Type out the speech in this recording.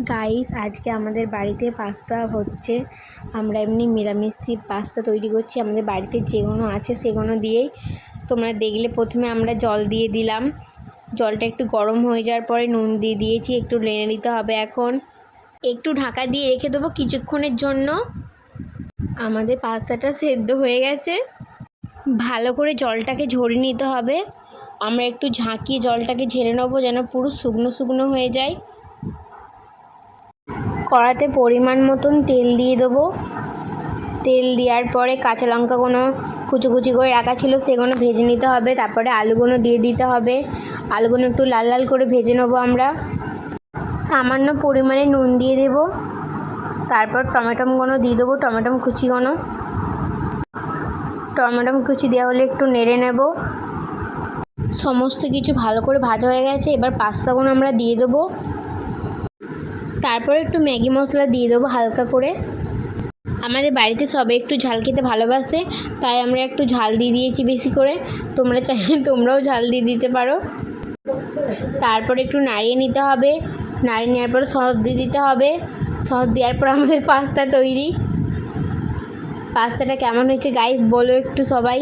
Guys, আজকে আমাদের বাড়িতে পাস্তা হচ্ছে। আমরা এমনি নিরামিষ পাস্তা তৈরি করছি। আমাদের বাড়িতে যেগুলো আছে সেগুলো দিয়েই। তোমরা দেখলে প্রথমে আমরা জল দিয়ে দিলাম। জলটা একটু গরম হয়ে যাওয়ার পরে নুন দিয়ে দিয়েছি, একটু নেড়ে নিতে হবে। এখন একটু ঢাকা দিয়ে রেখে দেবো কিছুক্ষণের জন্য। আমাদের পাস্তাটা সেদ্ধ হয়ে গেছে। ভালো করে জলটাকে ঝরিয়ে নিতে হবে। আমরা একটু ঝাঁকিয়ে জলটাকে ঝেড়ে নেবো যেন পুরো শুকনো শুকনো হয়ে যায়। কড়াতে পরিমাণ মতন তেল দিয়ে দেবো। তেল দেওয়ার পরে কাঁচা লঙ্কাগুলো কুচি করে রাখা ছিল সেগুলো ভেজে নিতে হবে। তারপরে আলুগুলো দিয়ে দিতে হবে। আলুগুলো একটু লাল লাল করে ভেজে নেবো আমরা। সামান্য পরিমাণে নুন দিয়ে দেব। তারপর টমেটোগুলো দিয়ে দেবো, টমেটো কুচি দেওয়া হলে একটু নেড়ে নেব। সমস্ত কিছু ভালো করে ভাজা হয়ে গেছে। এবার পাস্তাগুলো আমরা দিয়ে দেবো। তারপর একটু ম্যাগি মশলা দিয়ে দেবো হালকা করে। আমাদের বাড়িতে সবাই একটু ঝাল খেতে ভালোবাসে, তাই আমরা একটু ঝাল দিয়ে দিয়েছি বেশি করে। তোমরা চাইলে তোমরাও ঝাল দিয়ে দিতে পারো। তারপর একটু নাড়িয়ে নিতে হবে। নাড়িয়ে নেওয়ার পর সস দিয়ে দিতে হবে। সস দেওয়ার পর আমাদের পাস্তা তৈরি। পাস্তাটা কেমন হয়েছে গাইস বলো একটু সবাই।